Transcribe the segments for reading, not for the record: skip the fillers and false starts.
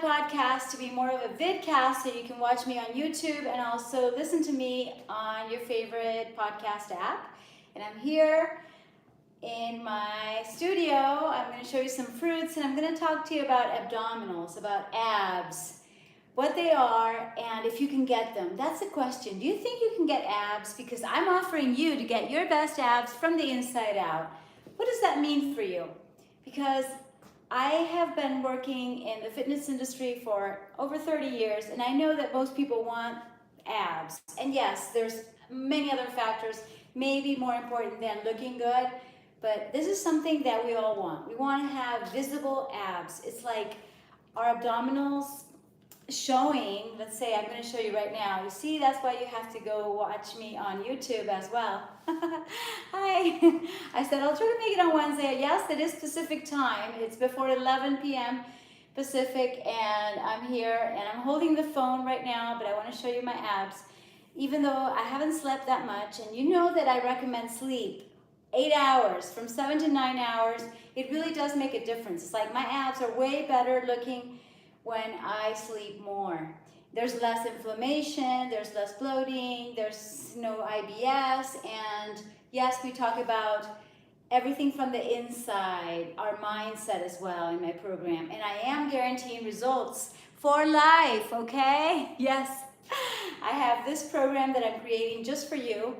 podcast to be more of a vidcast, so you can watch me on YouTube and also listen to me on your favorite podcast app. And I'm here in my studio. I'm going to show you some fruits, and I'm going to talk to you about abdominals, about abs, what they are, and if you can get them. That's the question. Do you think you can get abs? Because I'm offering you to get your best abs from the inside out. What does that mean for you? Because I have been working in the fitness industry for over 30 years, and I know that most people want abs. And yes, there's many other factors, maybe more important than looking good, but this is something that we all want. We want to have visible abs. It's like our abdominals showing. Let's say I'm going to show you right now. You see, that's why you have to go watch me on YouTube as well. Hi. I said I'll try to make it on Wednesday. Yes, it is Pacific time. It's before 11 p.m. Pacific, and I'm here and I'm holding the phone right now, but I want to show you my abs. Even though I haven't slept that much, and you know that I recommend sleep 8 hours, from 7 to 9 hours. It really does make a difference. It's like my abs are way better looking when I sleep more. There's less inflammation, there's less bloating, there's no IBS, and yes, we talk about everything from the inside, our mindset as well in my program, and I am guaranteeing results for life, okay? Yes, I have this program that I'm creating just for you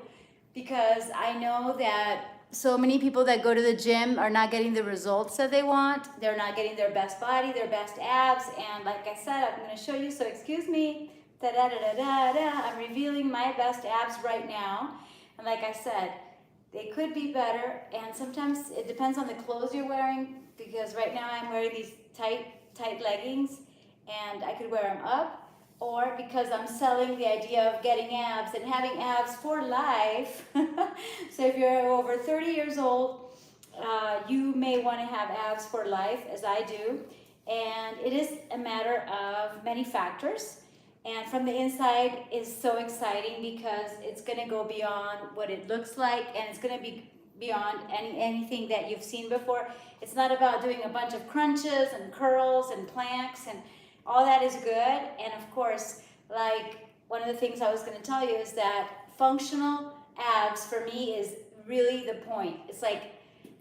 because I know that so many people that go to the gym are not getting the results that they want. They're not getting their best body, their best abs. And like I said, I'm going to show you. So excuse me. I'm revealing my best abs right now. And like I said, they could be better. And sometimes it depends on the clothes you're wearing. Because right now I'm wearing these tight leggings. And I could wear them up. Or because I'm selling the idea of getting abs and having abs for life. So if you're over 30 years old, you may want to have abs for life, as I do. And it is a matter of many factors. And from the inside is so exciting because it's going to go beyond what it looks like, and it's going to be beyond anything that you've seen before. It's not about doing a bunch of crunches and curls and planks, and all that is good. And of course, like one of the things I was going to tell you is that functional abs for me is really the point. It's like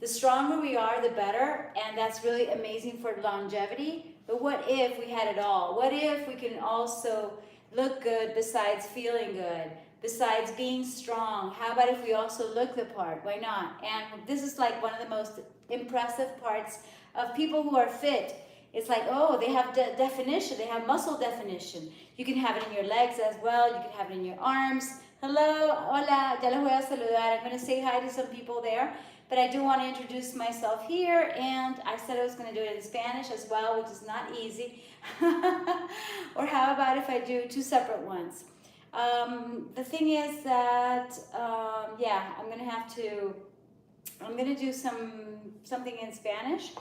the stronger we are, the better, and that's really amazing for longevity. But what if we had it all? What if we can also look good besides feeling good, besides being strong? How about if we also look the part? Why not? And this is like one of the most impressive parts of people who are fit. It's like, oh, they have definition. They have muscle definition. You can have it in your legs as well. You can have it in your arms. Hello, hola, ya les voy a saludar. I'm going to say hi to some people there. But I do want to introduce myself here. And I said I was going to do it in Spanish as well, which is not easy. Or how about if I do two separate ones? The thing is that, yeah, I'm going to do something in Spanish.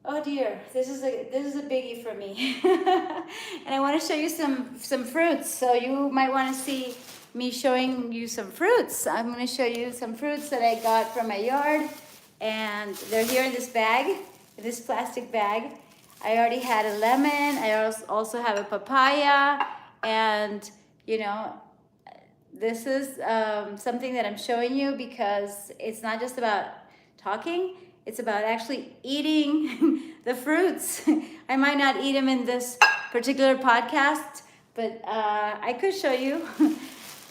Oh dear, this is a biggie for me. And I want to show you some fruits. So you might want to see me showing you some fruits. I'm going to show you some fruits that I got from my yard. And they're here in this bag, this plastic bag. I already had a lemon. I also have a papaya. And, you know, this is something that I'm showing you because it's not just about talking. It's about actually eating the fruits. I might not eat them in this particular podcast, but I could show you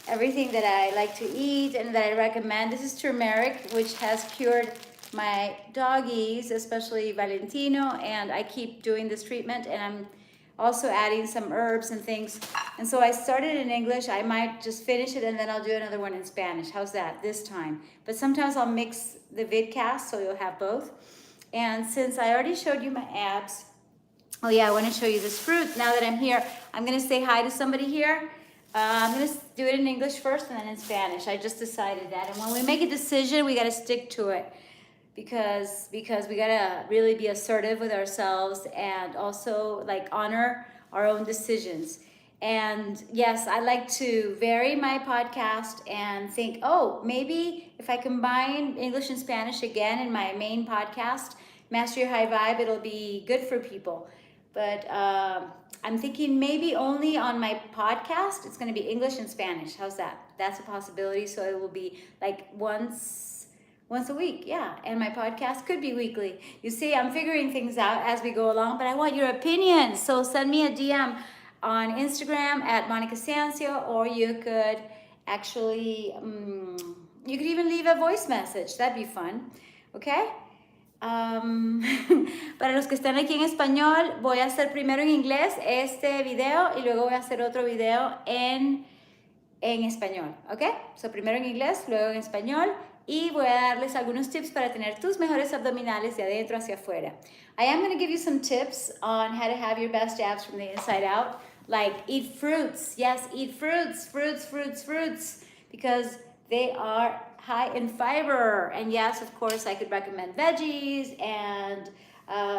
everything that I like to eat and that I recommend. This is turmeric, which has cured my doggies, especially Valentino, and I keep doing this treatment, and I'm also adding some herbs and things. And so I started in English. I might just finish it and then I'll do another one in Spanish. How's that this time? But sometimes I'll mix the vidcast so you'll have both. And since I already showed you my abs, oh yeah, I want to show you this fruit. Now that I'm here, I'm going to say hi to somebody here. I'm going to do it in English first and then in Spanish. I just decided that. And when we make a decision, we got to stick to it. Because we gotta really be assertive with ourselves and also like honor our own decisions. And yes, I like to vary my podcast and think, oh, maybe if I combine English and Spanish again in my main podcast, Master Your High Vibe, it'll be good for people. But I'm thinking maybe only on my podcast, it's going to be English and Spanish. How's that? That's a possibility. So it will be like once a week. Yeah. And my podcast could be weekly. You see, I'm figuring things out as we go along, but I want your opinion. So send me a DM on Instagram at Monica Sancio, or you could actually, you could even leave a voice message. That'd be fun. Okay? Para los que están aquí en español, voy a hacer primero en inglés este video y luego voy a hacer otro video en español, ¿ok? So primero en inglés, luego en español, y voy a darles algunos tips para tener tus mejores abdominales de adentro hacia afuera. I am going to give you some tips on how to have your best abs from the inside out, like eat fruits. Yes, eat fruits, because they are high in fiber. And yes, of course, I could recommend veggies and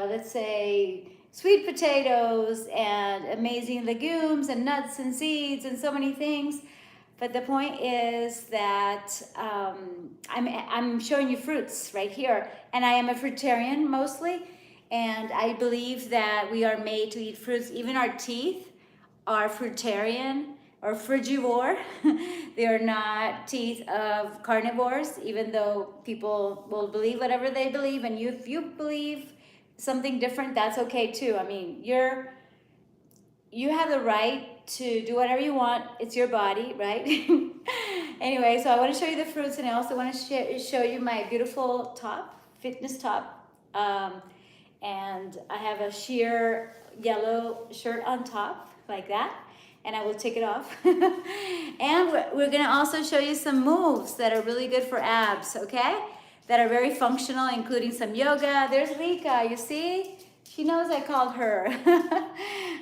let's say sweet potatoes and amazing legumes and nuts and seeds and so many things. But the point is that I'm showing you fruits right here. And I am a fruitarian mostly. And I believe that we are made to eat fruits. Even our teeth are fruitarian or frugivore. They are not teeth of carnivores, even though people will believe whatever they believe. And if you believe something different, that's okay too. I mean, you have the right to do whatever you want. It's your body, right? Anyway, so I want to show you the fruits, and I also want to show you my beautiful top, fitness top. And I have a sheer yellow shirt on top, like that. And I will take it off. And we're going to also show you some moves that are really good for abs, okay? That are very functional, including some yoga. There's Rika, you see? She knows I called her.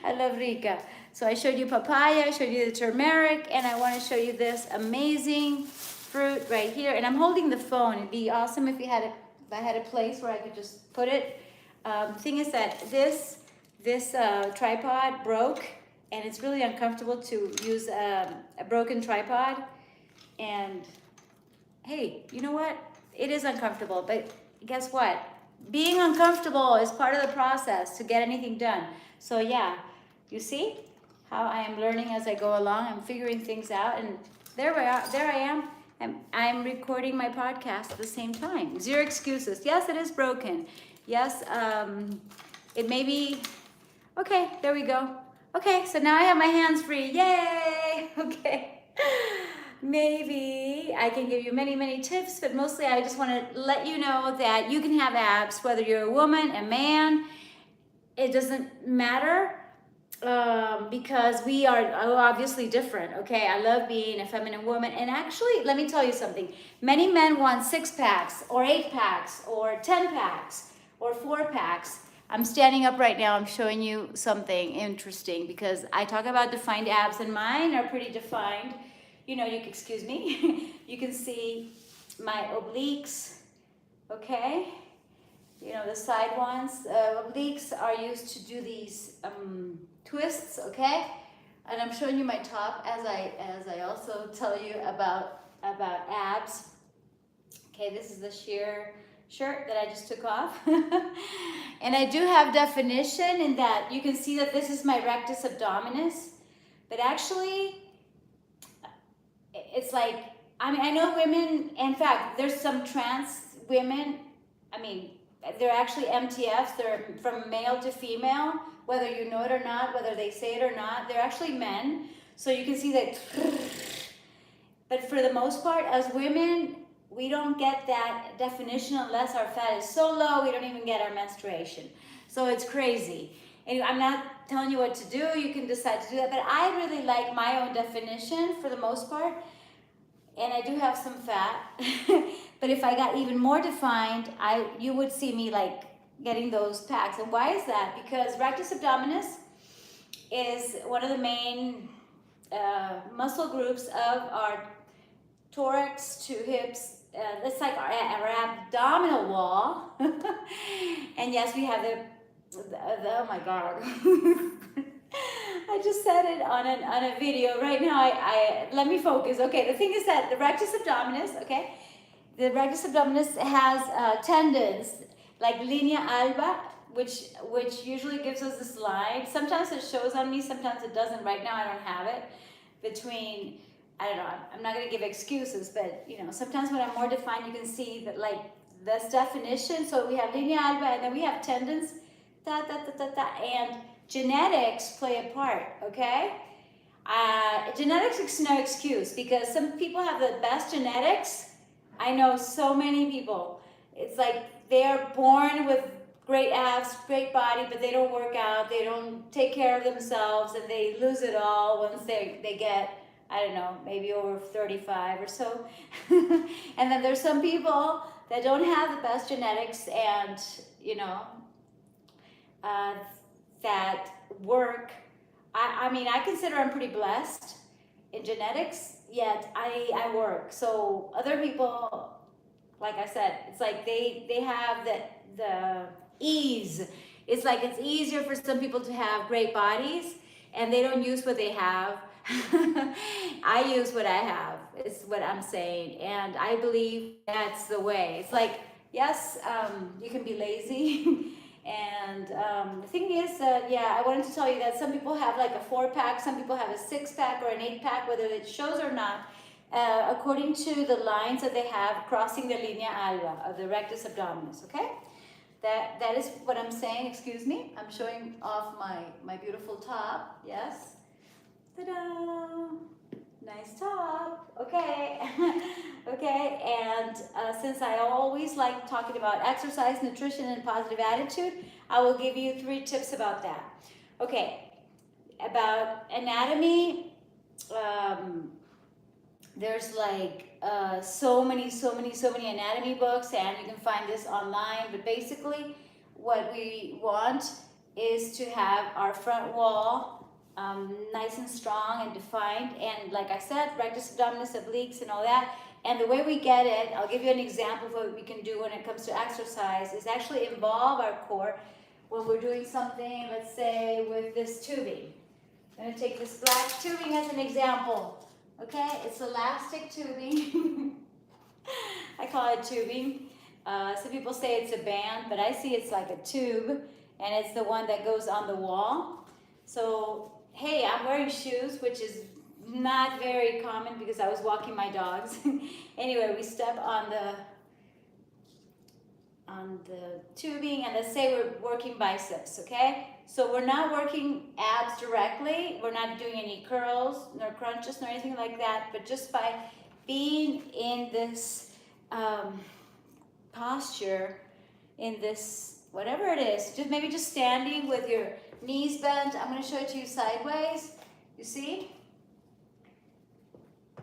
I love Rika. So I showed you papaya, I showed you the turmeric, and I want to show you this amazing fruit right here. And I'm holding the phone. It'd be awesome if I had a place where I could just put it. The thing is that this tripod broke, and it's really uncomfortable to use a broken tripod. And hey, you know what? It is uncomfortable, but guess what? Being uncomfortable is part of the process to get anything done. So yeah, you see how I am learning as I go along. I'm figuring things out, and there I am. I'm recording my podcast at the same time. Zero excuses. Yes, it is broken. Yes, it may be. Okay, there we go. Okay, so now I have my hands free. Yay! Okay. Maybe I can give you many, many tips, but mostly I just want to let you know that you can have abs, whether you're a woman, a man. It doesn't matter, because we are obviously different, okay? I love being a feminine woman. And actually, let me tell you something. Many men want 6-packs or 8-packs or 10-packs or 4-packs. I'm standing up right now. I'm showing you something interesting because I talk about defined abs, and mine are pretty defined. You know, you can, excuse me, you can see my obliques, okay? You know, the side ones. Obliques are used to do these twists, okay? And I'm showing you my top as I also tell you about abs. Okay, this is the sheer shirt that I just took off. And I do have definition in that you can see that this is my rectus abdominis, but actually it's like, I mean, I know women, in fact, there's some trans women, I mean, they're actually MTFs, they're from male to female, whether you know it or not, whether they say it or not, they're actually men. So you can see that, but for the most part, as women, we don't get that definition unless our fat is so low, we don't even get our menstruation. So it's crazy. And I'm not telling you what to do, you can decide to do that, but I really like my own definition for the most part. And I do have some fat, but if I got even more defined, you would see me like getting those packs. And why is that? Because rectus abdominis is one of the main muscle groups of our thorax to hips. It's like our abdominal wall. And yes, we have the oh my God. I just said it on a video right now. I let me focus. Okay, the thing is that the rectus abdominis, okay, the rectus abdominis has tendons like linea alba which usually gives us this line. Sometimes it shows on me, sometimes it doesn't. Right now I don't have it. Between, I don't know, I'm not gonna give excuses, but you know, sometimes when I'm more defined, you can see that like this definition. So we have linea alba, and then we have tendons, and genetics play a part, okay? Genetics is no excuse, because some people have the best genetics. I know so many people. It's like they're born with great abs, great body, but they don't work out, they don't take care of themselves, and they lose it all once they get, I don't know, maybe over 35 or so. And then there's some people that don't have the best genetics, and you know, that work. I mean, I consider I'm pretty blessed in genetics, yet I work. So other people, like I said, it's like they have the ease. It's like it's easier for some people to have great bodies, and they don't use what they have. I use what I have, is what I'm saying, and I believe that's the way. It's like, yes, you can be lazy. And the thing is that, yeah, I wanted to tell you that some people have like a 4-pack, some people have a 6-pack or an 8-pack, whether it shows or not, according to the lines that they have crossing the linea alba of the rectus abdominis, okay? That is what I'm saying. Excuse me, I'm showing off my beautiful top, yes. Ta-da! Nice top, okay. Okay, and since I always like talking about exercise, nutrition, and positive attitude, I will give you 3 tips about that. Okay, about anatomy, there's like so many anatomy books, and you can find this online, but basically what we want is to have our front wall nice and strong and defined, and like I said, rectus abdominis, obliques, and all that. And the way we get it, I'll give you an example of what we can do when it comes to exercise, is actually involve our core when we're doing something, let's say with this tubing. I'm going to take this black tubing as an example. Okay, it's elastic tubing. I call it tubing. Some people say it's a band, but I see it's like a tube, and it's the one that goes on the wall. So, hey, I'm wearing shoes, which is not very common because I was walking my dogs. Anyway, we step on the tubing, and let's say we're working biceps, okay? So we're not working abs directly, we're not doing any curls, nor crunches, nor anything like that, but just by being in this posture, in this, whatever it is, just maybe just standing with your knees bent. I'm going to show it to you sideways, you see?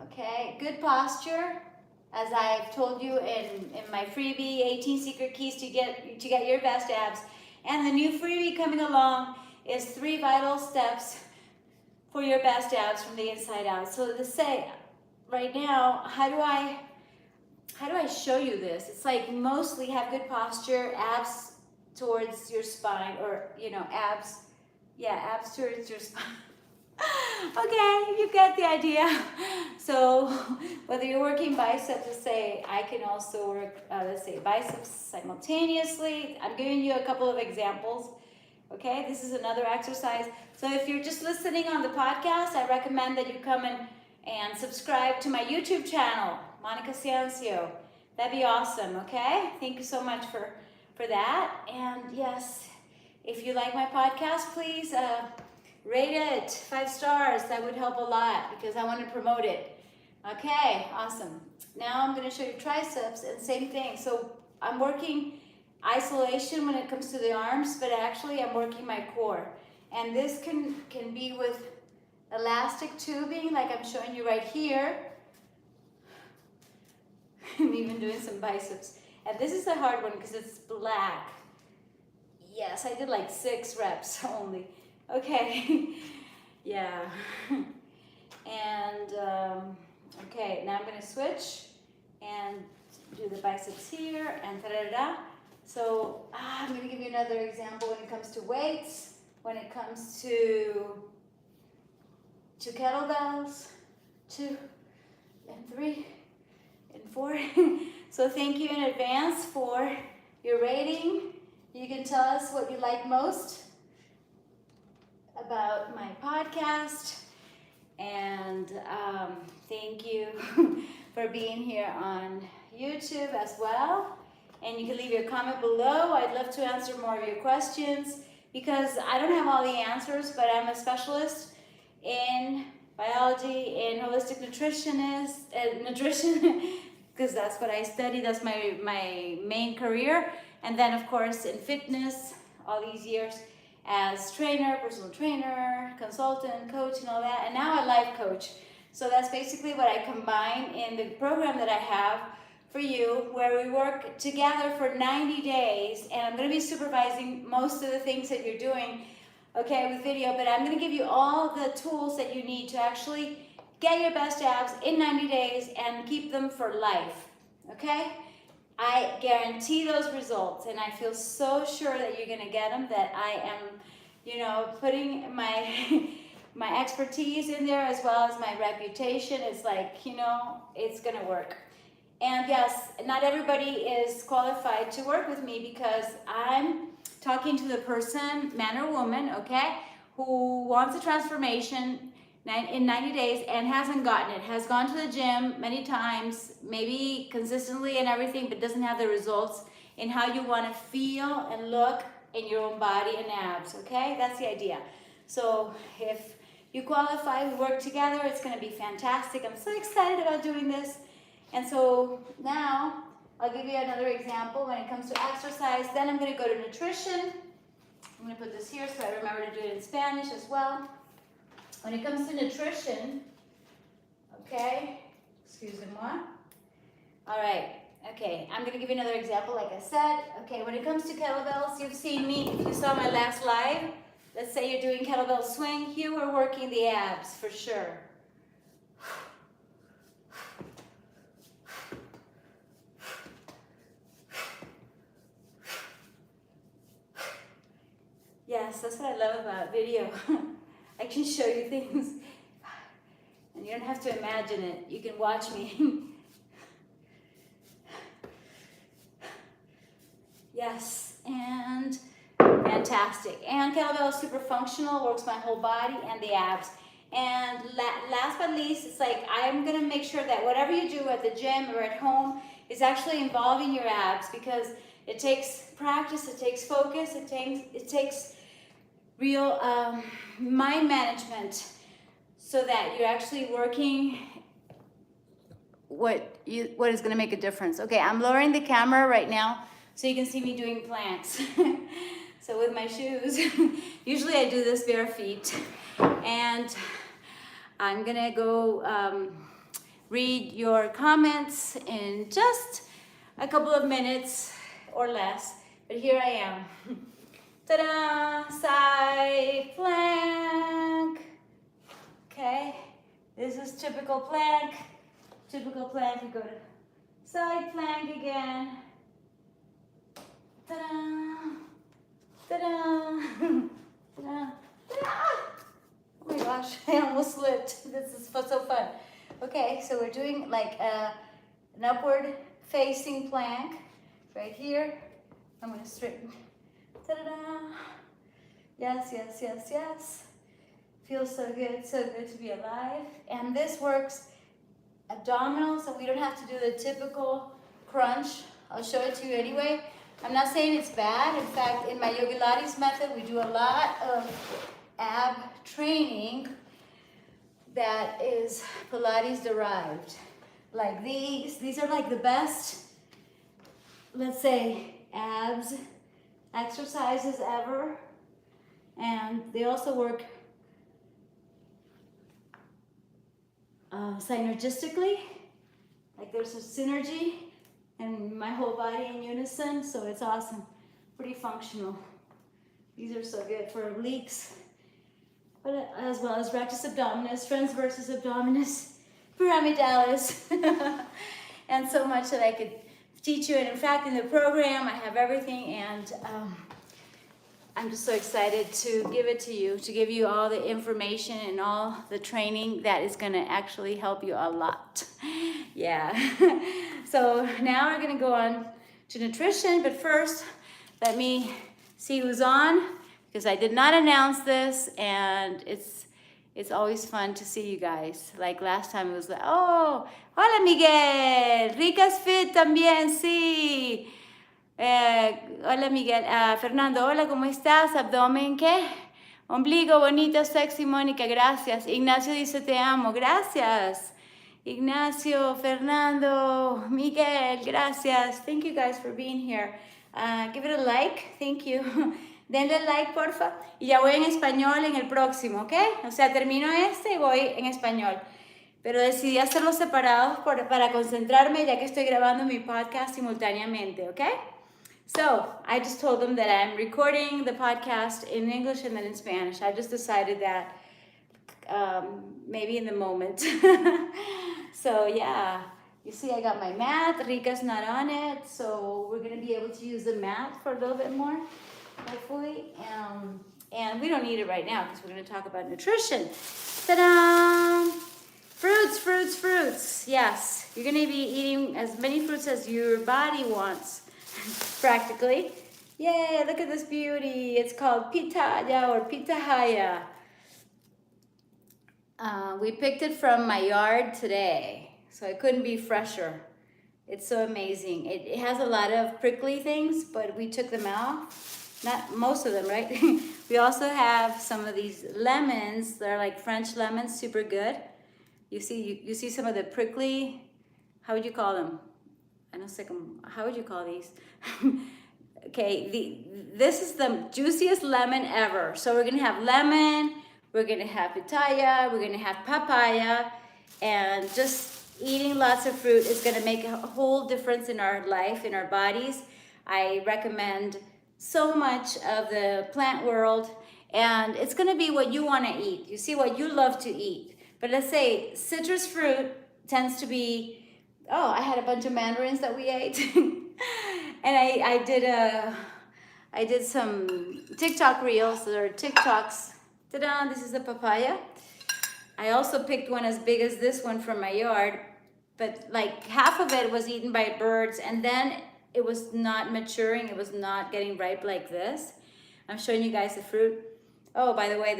Okay, good posture. As I've told you in my freebie, 18 secret keys to get your best abs. And the new freebie coming along is 3 vital steps for your best abs from the inside out. So to say, right now, how do I show you this? It's like mostly have good posture, abs towards your spine, or you know, abs towards your spine. Okay, you get the idea. So whether you're working biceps, let's say I can also work, let's say biceps simultaneously. I'm giving you a couple of examples. Okay, this is another exercise. So if you're just listening on the podcast, I recommend that you come and subscribe to my YouTube channel, Mónica Ciencio. That'd be awesome, okay? Thank you so much for that. And yes, if you like my podcast, please rate it 5 stars. That would help a lot because I want to promote it. Okay, awesome. Now I'm going to show you triceps, and same thing. So I'm working isolation when it comes to the arms, but actually I'm working my core. And this can be with elastic tubing, like I'm showing you right here. I'm even doing some biceps. And this is a hard one because it's black. Yes, I did like 6 reps only. Okay, yeah. And okay, now I'm going to switch and do the biceps here and da-da-da-da. So I'm going to give you another example when it comes to weights, when it comes to kettlebells, 2 and 3 and 4. So thank you in advance for your rating You can tell us what you like most about my podcast. And thank you for being here on YouTube as well. And you can leave your comment below. I'd love to answer more of your questions because I don't have all the answers, but I'm a specialist in biology and holistic nutrition, because that's what I study. That's my main career. And then, of course, in fitness, all these years as trainer, personal trainer, consultant, coach, and all that. And now a life coach. So that's basically what I combine in the program that I have for you, where we work together for 90 days. And I'm going to be supervising most of the things that you're doing, okay, with video. But I'm going to give you all the tools that you need to actually get your best abs in 90 days and keep them for life, okay? I guarantee those results, and I feel so sure that you're gonna get them, that I am, you know, putting my my expertise in there as well as my reputation. It's like, you know, it's gonna work. And yes, not everybody is qualified to work with me because I'm talking to the person, man or woman, okay, who wants a transformation in 90 days and hasn't gotten it, has gone to the gym many times, maybe consistently and everything, but doesn't have the results in how you want to feel and look in your own body and abs, okay? That's the idea. So if you qualify, we work together, it's going to be fantastic. I'm so excited about doing this. And so now I'll give you another example when it comes to exercise. Then I'm going to go to nutrition. I'm going to put this here so I remember to do it in Spanish as well. When it comes to nutrition, okay, excusez-moi. All right, okay, I'm gonna give you another example like I said. Okay, when it comes to kettlebells, you've seen me, if you saw my last live, let's say you're doing kettlebell swing, you are working the abs for sure. Yes, that's what I love about video. I can show you things, and you don't have to imagine it. You can watch me. Yes, and fantastic. And kettlebell is super functional, works my whole body and the abs. And last but not least, it's like I'm gonna make sure that whatever you do at the gym or at home is actually involving your abs, because it takes practice, it takes focus, it takes real mind management, so that you're actually working what is going to make a difference. Okay, I'm lowering the camera right now so you can see me doing planks. So with my shoes, usually I do this bare feet, and I'm gonna go read your comments in just a couple of minutes or less, but here I am. Ta-da! Side plank. Okay, this is typical plank. Typical plank, you go to side plank again. Ta-da! Ta-da! Ta-da! Ta-da! Oh my gosh, I almost slipped. This is so fun. Okay, so we're doing like an upward facing plank right here. I'm gonna straighten. Ta-da-da! Yes, yes, yes, yes. Feels so good to be alive. And this works abdominal, so we don't have to do the typical crunch. I'll show it to you anyway. I'm not saying it's bad. In fact, in my Yogi Lattes method, we do a lot of ab training that is Pilates derived. Like these are like the best, let's say, abs exercises ever. And they also work synergistically, like there's a synergy and my whole body in unison, so it's awesome, pretty functional. These are so good for obliques, but as well as rectus abdominis, transversus abdominis, pyramidalis, and so much that I could teach you. And in fact, in the program, I have everything, and I'm just so excited to give it to you, to give you all the information and all the training that is going to actually help you a lot. Yeah. So now we're going to go on to nutrition, but first, let me see who's on, because I did not announce this, and it's always fun to see you guys. Like last time it was like, oh, hola Miguel, Ricas Fit también, sí. Hola Miguel, Fernando, hola, ¿cómo estás? Abdomen, ¿qué? Ombligo, bonito, sexy, Mónica, gracias. Ignacio dice, te amo, gracias. Ignacio, Fernando, Miguel, gracias. Thank you guys for being here. Give it a like, thank you. Denle like, porfa. Y ya voy en español en el próximo, ¿ok? O sea, termino este y voy en español. Pero decidí hacerlos separados para concentrarme, ya que estoy grabando mi podcast simultáneamente, ¿ok? So, I just told them that I'm recording the podcast in English and then in Spanish. I just decided that maybe in the moment. So, yeah. You see, I got my mat. Rika's not on it, so we're going to be able to use the mat for a little bit more, hopefully. And we don't need it right now because we're going to talk about nutrition. Ta-da! Fruits, fruits, fruits. Yes, you're going to be eating as many fruits as your body wants, practically. Yay, look at this beauty. It's called pitaya or pitahaya. We picked it from my yard today, so it couldn't be fresher. It's so amazing. It has a lot of prickly things, but we took them out. Not most of them, right? We also have some of these lemons. They're like French lemons, super good. You see some of the prickly, how would you call them? I know, how would you call these? Okay, this is the juiciest lemon ever. So we're gonna have lemon, we're gonna have pitaya, we're gonna have papaya, and just eating lots of fruit is gonna make a whole difference in our life, in our bodies. I recommend so much of the plant world, and it's gonna be what you wanna eat. You see what you love to eat. But let's say citrus fruit tends to be, oh, I had a bunch of mandarins that we ate. And I did some TikTok reels or TikToks. Ta-da, this is a papaya. I also picked one as big as this one from my yard, but like half of it was eaten by birds, and then it was not maturing. It was not getting ripe like this. I'm showing you guys the fruit. Oh, by the way,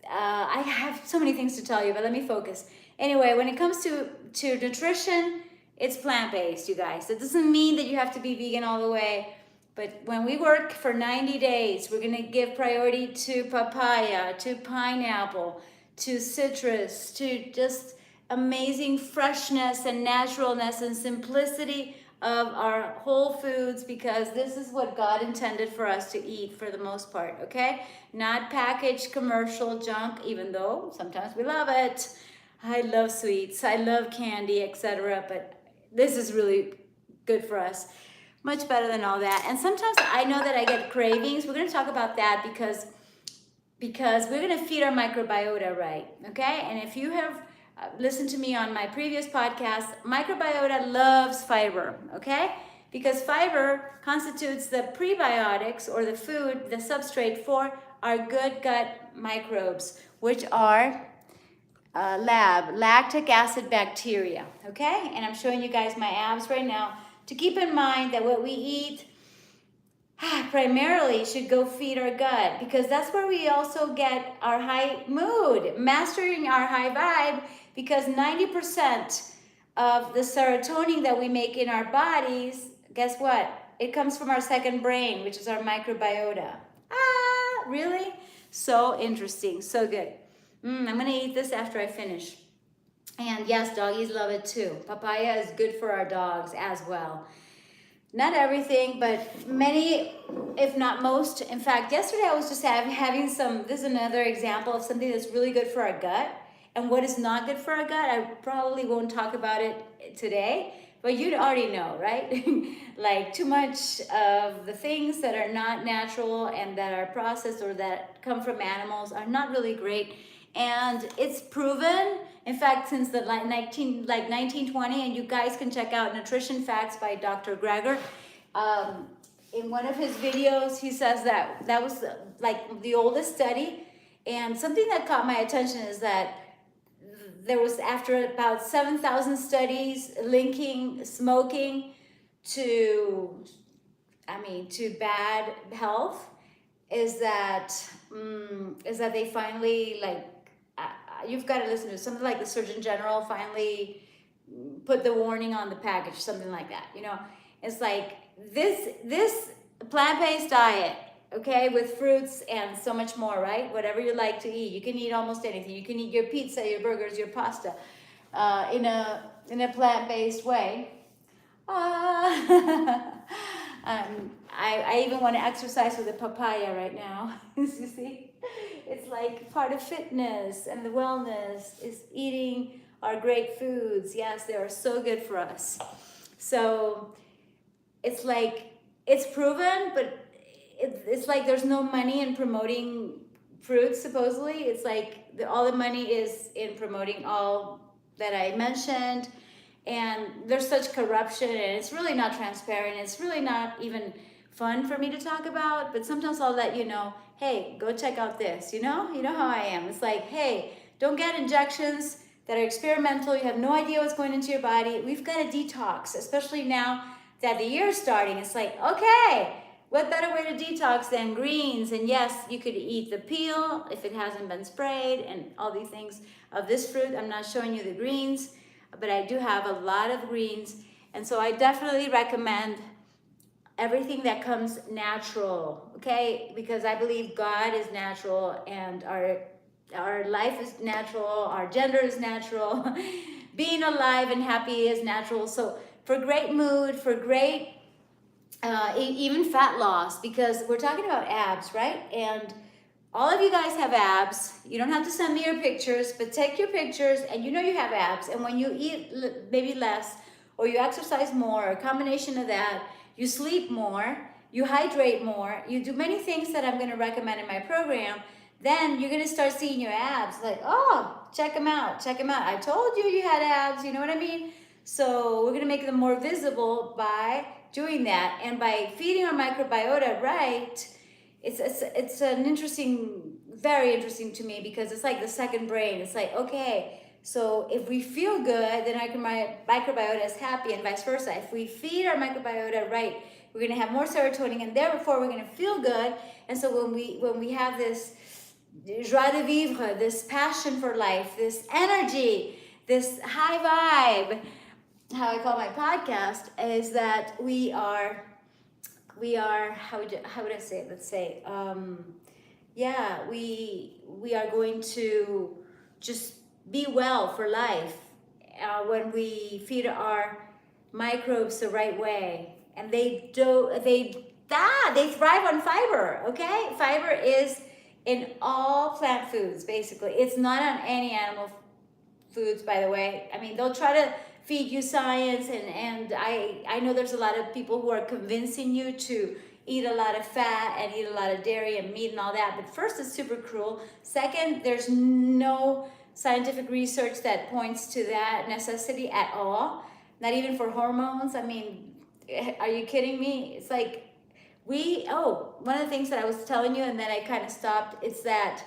I have so many things to tell you, but let me focus. Anyway, when it comes to nutrition, it's plant-based, you guys. That doesn't mean that you have to be vegan all the way, but when we work for 90 days, we're gonna give priority to papaya, to pineapple, to citrus, to just amazing freshness and naturalness and simplicity of our whole foods, because this is what God intended for us to eat for the most part, okay? Not packaged commercial junk, even though sometimes we love it. I love sweets, I love candy, etc., but this is really good for us. Much better than all that. And sometimes I know that I get cravings. We're going to talk about that because we're going to feed our microbiota right, okay? And if you have listened to me on my previous podcast, microbiota loves fiber, okay? Because fiber constitutes the prebiotics, or the food, the substrate for our good gut microbes, which are lactic acid bacteria, okay? And I'm showing you guys my abs right now to keep in mind that what we eat primarily should go feed our gut, because that's where we also get our high mood, mastering our high vibe, because 90% of the serotonin that we make in our bodies, guess what? It comes from our second brain, which is our microbiota. Really? So interesting, so good. I'm gonna eat this after I finish. And yes, doggies love it too. Papaya is good for our dogs as well. Not everything, but many, if not most. In fact, yesterday I was just having some, this is another example of something that's really good for our gut. And what is not good for our gut, I probably won't talk about it today, but you'd already know, right? Like too much of the things that are not natural and that are processed or that come from animals are not really great. And it's proven, in fact, since the 1920, and you guys can check out Nutrition Facts by Dr. Greger. In one of his videos, he says that was like the oldest study. And something that caught my attention is that there was, after about 7,000 studies linking smoking to to bad health is that they finally, like, you've got to listen to something like the Surgeon General finally put the warning on the package, something like that. It's like this plant-based diet, okay, with fruits and so much more, right? Whatever you like to eat, you can eat almost anything. You can eat your pizza, your burgers, your pasta, in a plant-based way. I even want to exercise with a papaya right now. You see, it's like part of fitness and the wellness is eating our great foods. Yes, they are so good for us. So it's like, it's proven, but it's like there's no money in promoting fruits, supposedly. It's like all the money is in promoting all that I mentioned. And there's such corruption, and it's really not transparent. It's really not even fun for me to talk about, but sometimes I'll let you know, hey, go check out this, you know how I am. It's like, hey, don't get injections that are experimental. You have no idea what's going into your body. We've got to detox, especially now that the year's starting. It's like, okay, what better way to detox than greens? And yes, you could eat the peel if it hasn't been sprayed and all these things of this fruit. I'm not showing you the greens, but I do have a lot of greens. And so I definitely recommend everything that comes natural, okay? Because I believe God is natural, and our life is natural, our gender is natural, being alive and happy is natural. So for great mood, for great, even fat loss, because we're talking about abs, right? And all of you guys have abs. You don't have to send me your pictures, but take your pictures and you have abs. And when you eat maybe less, or you exercise more, or a combination of that, you sleep more, you hydrate more, you do many things that I'm gonna recommend in my program, then you're gonna start seeing your abs. Like, oh, check them out, check them out. I told you you had abs, you know what I mean? So we're gonna make them more visible by doing that. And by feeding our microbiota right, it's an interesting, very interesting to me, because it's like the second brain. It's like, okay, so if we feel good, then our microbiota is happy, and vice versa. If we feed our microbiota right, we're gonna have more serotonin, and therefore we're gonna feel good. And so when we have this joie de vivre, this passion for life, this energy, this high vibe, how I call my podcast, is that we are how would I say it? Let's say, we are going to just be well for life when we feed our microbes the right way. And they thrive on fiber, okay? Fiber is in all plant foods, basically. It's not on any animal foods, by the way. I mean, they'll try to feed you science, and I know there's a lot of people who are convincing you to eat a lot of fat and eat a lot of dairy and meat and all that. But first, it's super cruel. Second, there's no scientific research that points to that necessity at all. Not even for hormones. I mean, are you kidding me? It's like one of the things that I was telling you and then I kind of stopped, it's that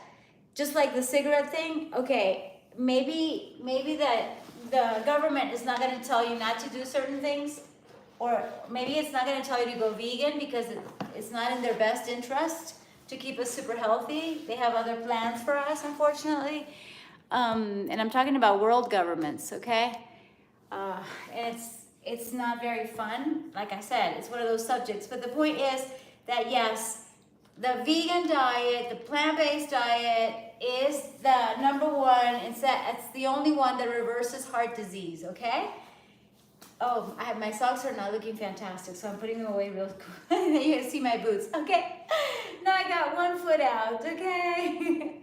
just like the cigarette thing, okay, maybe that the government is not going to tell you not to do certain things, or maybe it's not going to tell you to go vegan because it's not in their best interest to keep us super healthy. They have other plans for us, unfortunately. And I'm talking about world governments, okay? And it's not very fun. Like I said, it's one of those subjects. But the point is that yes, the vegan diet, the plant-based diet is the number one. It's the only one that reverses heart disease, okay? Oh, my socks are not looking fantastic, so I'm putting them away real quick. You can see my boots, okay? Now I got one foot out, okay?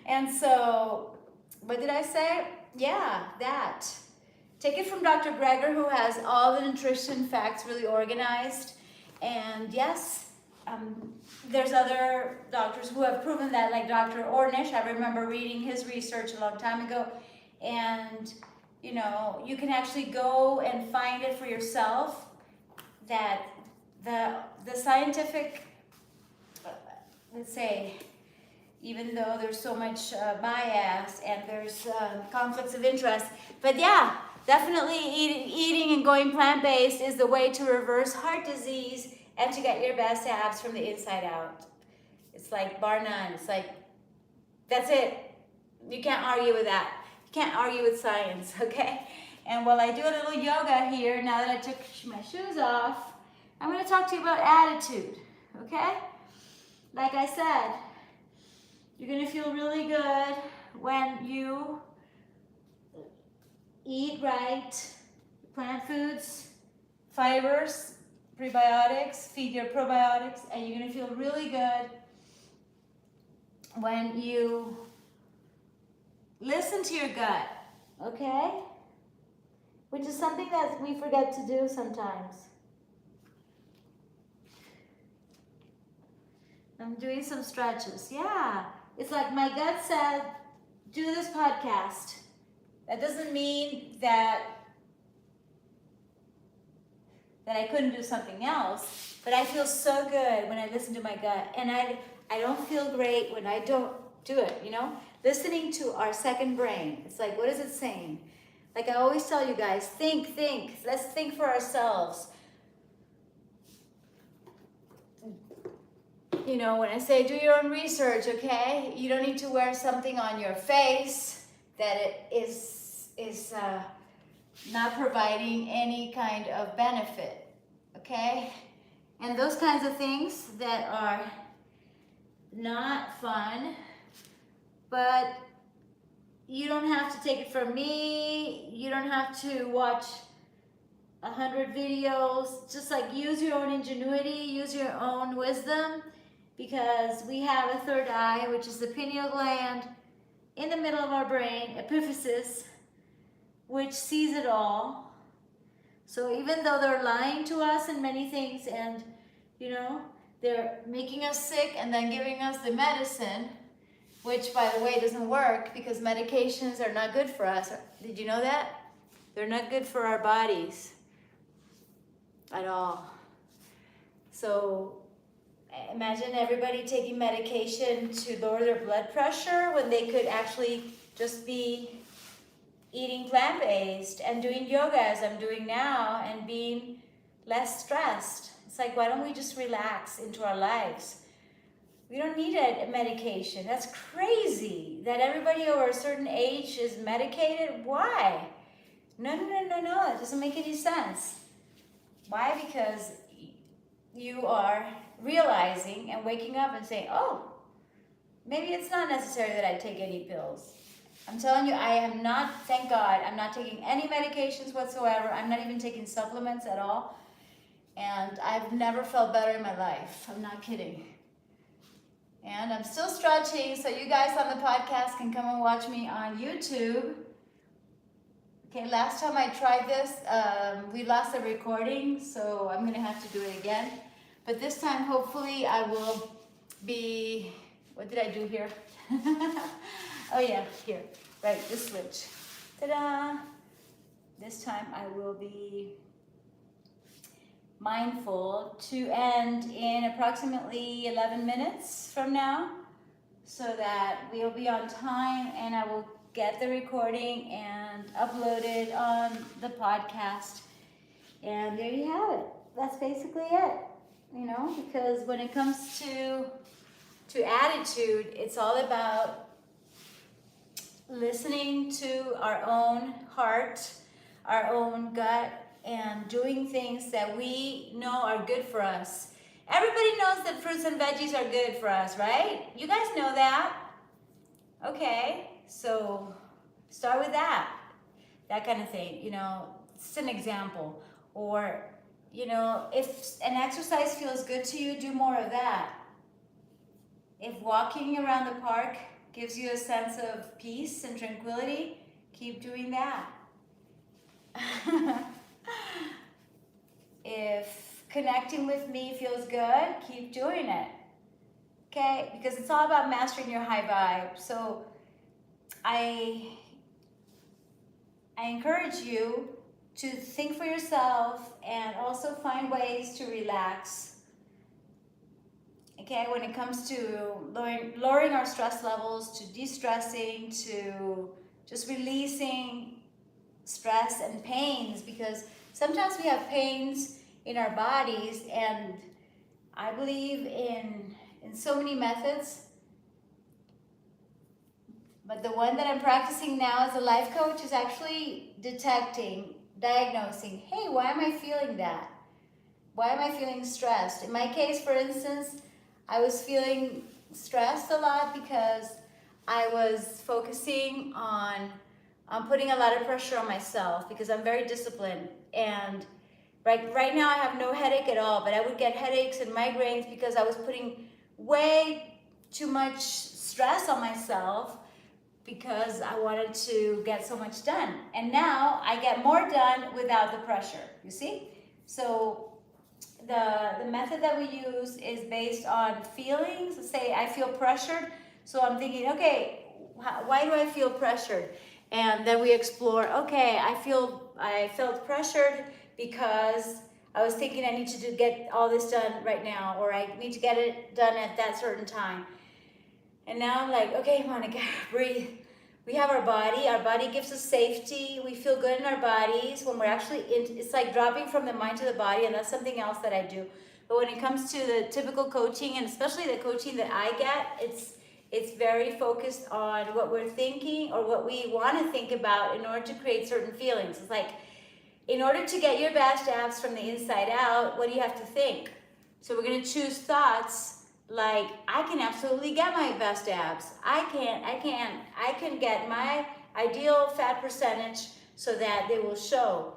And so, what did I say? Yeah, that. Take it from Dr. Greger, who has all the nutrition facts really organized. And yes, there's other doctors who have proven that, like Dr. Ornish. I remember reading his research a long time ago. And, you can actually go and find it for yourself, that the scientific, let's say, even though there's so much bias and there's conflicts of interest, but yeah, definitely eating and going plant-based is the way to reverse heart disease and to get your best abs from the inside out. It's like bar none. It's like, that's it. You can't argue with that. You can't argue with science, okay? And while I do a little yoga here, now that I took my shoes off, I'm going to talk to you about attitude, okay? Like I said, you're going to feel really good when you eat right, plant foods, fibers, prebiotics, feed your probiotics, and you're going to feel really good when you listen to your gut, okay? Which is something that we forget to do sometimes. I'm doing some stretches. Yeah, it's like my gut said, do this podcast. That doesn't mean that I couldn't do something else, but I feel so good when I listen to my gut, and I don't feel great when I don't do it, you know? Listening to our second brain. It's like, what is it saying? Like I always tell you guys, think. Let's think for ourselves. You know, when I say do your own research, okay? You don't need to wear something on your face that it is not providing any kind of benefit, okay? And those kinds of things that are not fun, but you don't have to take it from me. You don't have to watch 100 videos. Just like use your own ingenuity, use your own wisdom, because we have a third eye, which is the pineal gland in the middle of our brain, epiphysis, which sees it all. So even though they're lying to us in many things, and you know, they're making us sick and then giving us the medicine, which by the way doesn't work because medications are not good for us. Did you know that? They're not good for our bodies at all. So imagine everybody taking medication to lower their blood pressure when they could actually just be eating plant-based and doing yoga as I'm doing now and being less stressed. It's like, why don't we just relax into our lives? We don't need a medication. That's crazy that everybody over a certain age is medicated. Why? No. It doesn't make any sense. Why? Because you are realizing and waking up and saying, oh, maybe it's not necessary that I take any pills. I'm telling you, I am not, thank God, I'm not taking any medications whatsoever. I'm not even taking supplements at all. And I've never felt better in my life. I'm not kidding. And I'm still stretching, so you guys on the podcast can come and watch me on YouTube. Okay, last time I tried this, we lost the recording, so I'm gonna have to do it again. But this time, hopefully, I will be, what did I do here? Oh yeah, here, right, this switch. Ta-da! This time I will be mindful to end in approximately 11 minutes from now, so that we'll be on time and I will get the recording and upload it on the podcast. And there you have it. That's basically it, you know, because when it comes to attitude, it's all about listening to our own heart, our own gut, and doing things that we know are good for us. Everybody knows that fruits and veggies are good for us, right? You guys know that. Okay, so start with that kind of thing, you know, it's an example. Or, you know, if an exercise feels good to you, do more of that. If walking around the park gives you a sense of peace and tranquility, keep doing that. If connecting with me feels good, keep doing it. Okay? Because it's all about mastering your high vibe. So I encourage you to think for yourself and also find ways to relax. Okay, when it comes to lowering our stress levels, to de-stressing, to just releasing stress and pains, because sometimes we have pains in our bodies and I believe in so many methods, but the one that I'm practicing now as a life coach is actually detecting, diagnosing, hey, why am I feeling that? Why am I feeling stressed? In my case, for instance, I was feeling stressed a lot because I was focusing on putting a lot of pressure on myself because I'm very disciplined. And right now I have no headache at all, but I would get headaches and migraines because I was putting way too much stress on myself because I wanted to get so much done. And now I get more done without the pressure, you see? So the method that we use is based on feelings. Say I feel pressured, so I'm thinking, okay, why do I feel pressured? And then we explore, okay, I felt pressured because I was thinking I need to get all this done right now, or I need to get it done at that certain time. And now I'm like, okay, Monica, breathe. We have our body gives us safety, we feel good in our bodies when we're actually it's like dropping from the mind to the body, and that's something else that I do. But when it comes to the typical coaching, and especially the coaching that I get, it's very focused on what we're thinking or what we want to think about in order to create certain feelings. It's like, in order to get your best abs from the inside out, what do you have to think? So we're going to choose thoughts like, I can absolutely get my best abs. I can get my ideal fat percentage so that they will show.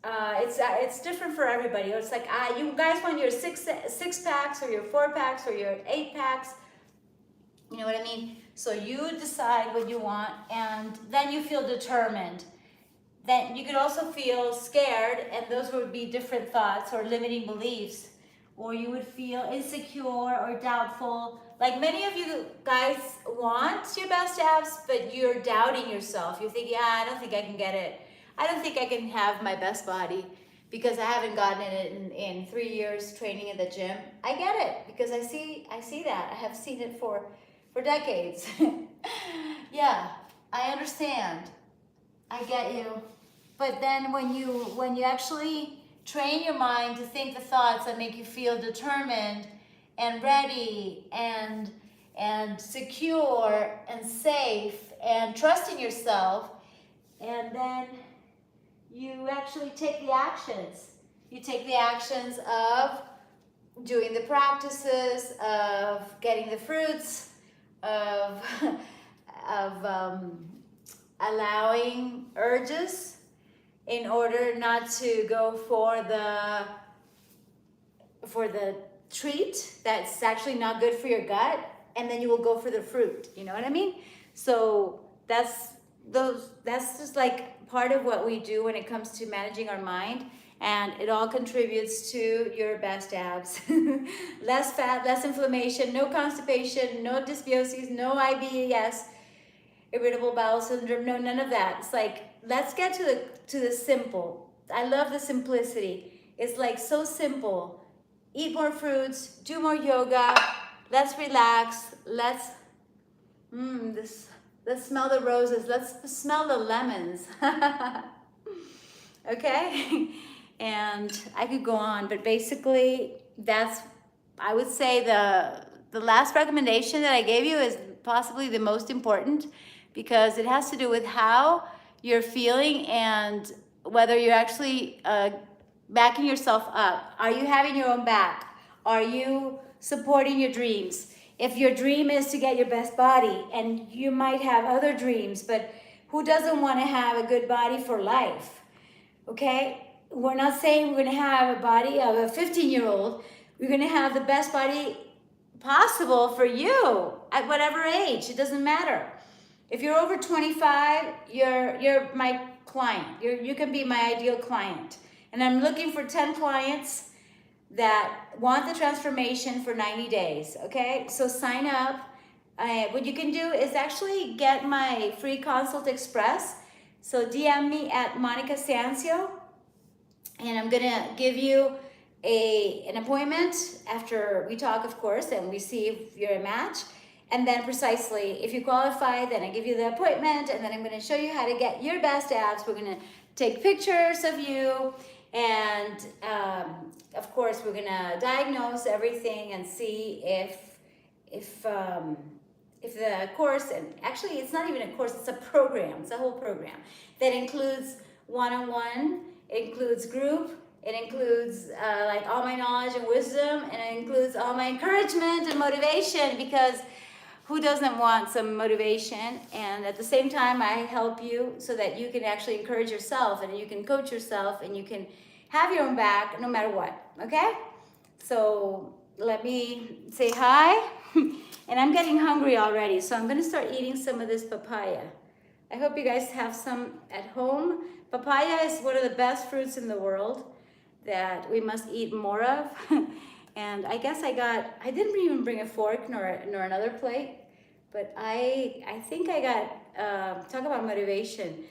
It's different for everybody. It's like, you guys want your six packs or your 4 packs or your 8 packs. You know what I mean? So you decide what you want, and then you feel determined. Then you could also feel scared, and those would be different thoughts or limiting beliefs. Or you would feel insecure or doubtful. Like many of you guys want your best abs, but you're doubting yourself. You're thinking, I don't think I can get it. I don't think I can have my best body because I haven't gotten it in 3 years training at the gym. I get it because I see that. I have seen it for decades. Yeah, I understand. I get you. But then when you actually train your mind to think the thoughts that make you feel determined and ready and secure and safe and trust in yourself, and then you actually take the actions. You take the actions of doing the practices, of getting the fruits, of allowing urges in order not to go for the treat that's actually not good for your gut, and then you will go for the fruit. You know what I mean? So that's just like part of what we do when it comes to managing our mind, and it all contributes to your best abs. Less fat, less inflammation, no constipation, no dysbiosis, no IBS, irritable bowel syndrome, no, none of that. It's like, let's get to the simple. I love the simplicity. It's like so simple. Eat more fruits, do more yoga, let's relax, let's smell the roses, let's smell the lemons. Okay? And I could go on, but basically that's, I would say the last recommendation that I gave you is possibly the most important, because it has to do with how you're feeling and whether you're actually backing yourself up. Are you having your own back? Are you supporting your dreams? If your dream is to get your best body, and you might have other dreams, but who doesn't want to have a good body for life? Okay? We're not saying we're going to have a body of a 15-year-old. We're going to have the best body possible for you at whatever age. It doesn't matter. If you're over 25, you're my client. You can be my ideal client. And I'm looking for 10 clients that want the transformation for 90 days, okay? So sign up. What you can do is actually get my free consult express. So DM me at Monica Sancio, and I'm gonna give you an appointment after we talk, of course, and we see if you're a match. And then precisely, if you qualify, then I give you the appointment, and then I'm gonna show you how to get your best abs. We're gonna take pictures of you, And of course, we're gonna diagnose everything and see if the course, and actually it's not even a course, it's a program, it's a whole program that includes one-on-one, it includes group, it includes like all my knowledge and wisdom, and it includes all my encouragement and motivation, because who doesn't want some motivation? And at the same time, I help you so that you can actually encourage yourself, and you can coach yourself, and you can have your own back no matter what, okay? So let me say hi. And I'm getting hungry already, so I'm gonna start eating some of this papaya. I hope you guys have some at home. Papaya is one of the best fruits in the world that we must eat more of. And I guess I didn't even bring a fork nor another plate, but I think I got, talk about motivation.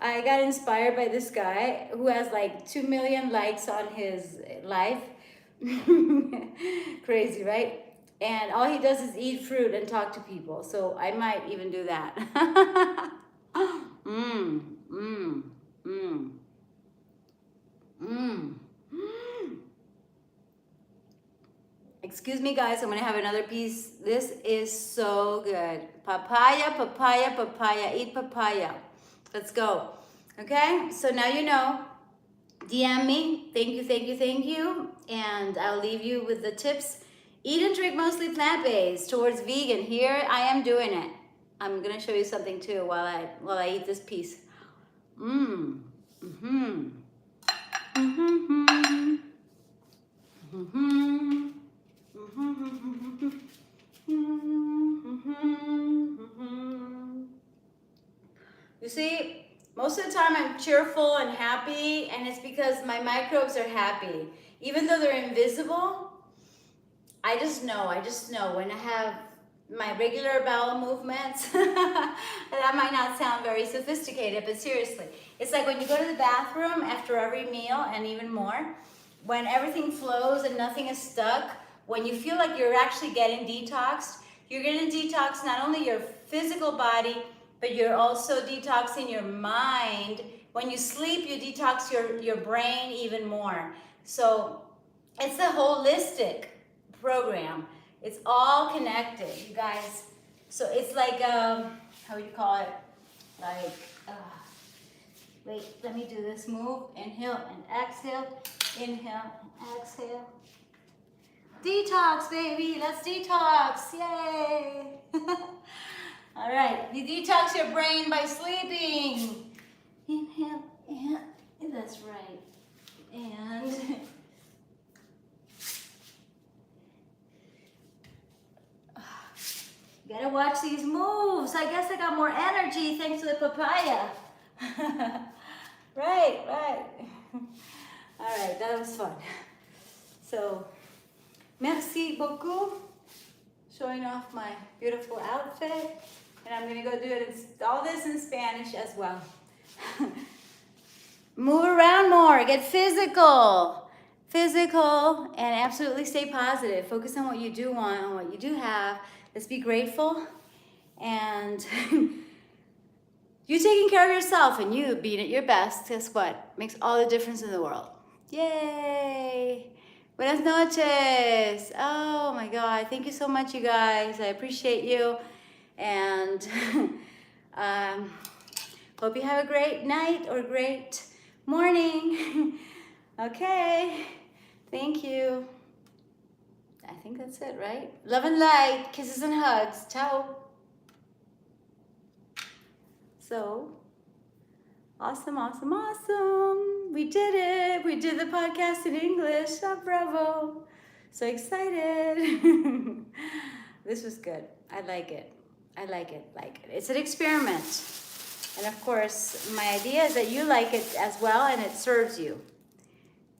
I got inspired by this guy who has like 2 million likes on his life. Crazy, right? And all he does is eat fruit and talk to people. So I might even do that. Excuse me, guys. I'm going to have another piece. This is so good. Papaya, papaya, papaya. Eat papaya. Let's go. Okay? So now you know. DM me. Thank you, thank you, thank you. And I'll leave you with the tips. Eat and drink mostly plant-based towards vegan. Here I am doing it. I'm gonna show you something too while I eat this piece. You see, most of the time I'm cheerful and happy, and it's because my microbes are happy. Even though they're invisible, I just know when I have my regular bowel movements. That might not sound very sophisticated, but seriously, it's like when you go to the bathroom after every meal, and even more, when everything flows and nothing is stuck, when you feel like you're actually getting detoxed, you're going to detox not only your physical body, but you're also detoxing your mind. When you sleep, you detox your brain even more. So it's a holistic program. It's all connected, you guys. So it's like, how would you call it? Like, wait, let me do this move. Inhale and exhale. Inhale and exhale. Detox, baby. Let's detox. Yay. All right. You detox your brain by sleeping. Inhale, and that's right. And gotta watch these moves. I guess I got more energy thanks to the papaya. Right. All right, that was fun. So, merci beaucoup. Showing off my beautiful outfit. And I'm gonna go do all this in Spanish as well. Move around more, get physical, and absolutely stay positive. Focus on what you do want, on what you do have. Let's be grateful, and you taking care of yourself and you being at your best, guess what? Makes all the difference in the world. Yay! Buenas noches. Oh my God, thank you so much, you guys. I appreciate you, and hope you have a great night or great morning. Okay, thank you. I think that's it, right? Love and light, kisses and hugs. Ciao. So, awesome. We did it. We did the podcast in English. Oh, bravo. So excited. This was good. I like it. It's an experiment. And of course, my idea is that you like it as well and it serves you.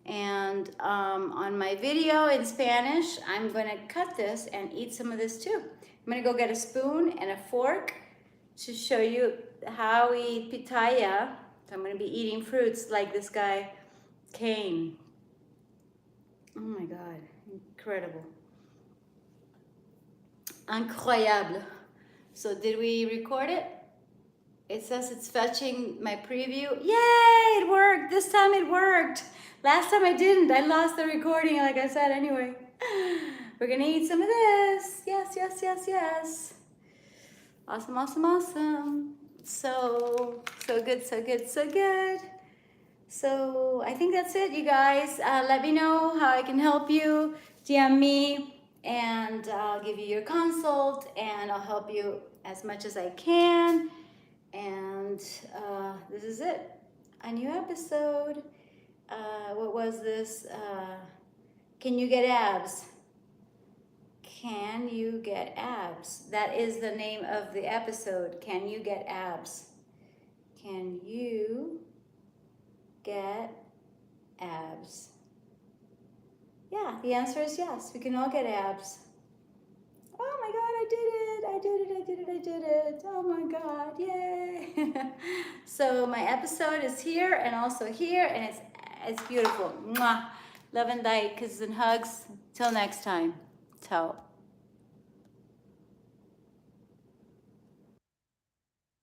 And on my video in Spanish, I'm going to cut this and eat some of this too. I'm going to go get a spoon and a fork to show you how we eat pitaya. So I'm going to be eating fruits like this guy, Cane. Oh my God, incredible. Incroyable. So did we record it? It says it's fetching my preview. Yay, it worked. This time it worked. Last time I didn't. I lost the recording, like I said anyway. We're gonna eat some of this. Yes, yes, yes, yes. Awesome, awesome, awesome. So good, so good, so good. So I think that's it, you guys. Let me know how I can help you. DM me and I'll give you your consult and I'll help you as much as I can. And this is it. A new episode. What was this? Can you get abs? Can you get abs? That is the name of the episode. Can you get abs? Can you get abs? Yeah, the answer is yes. We can all get abs. Oh my God, I did it. I did it. I did it. I did it. Oh my God, yay. So my episode is here and also here, and it's beautiful. Mwah. Love and light, kisses and hugs. Till next time. Ciao.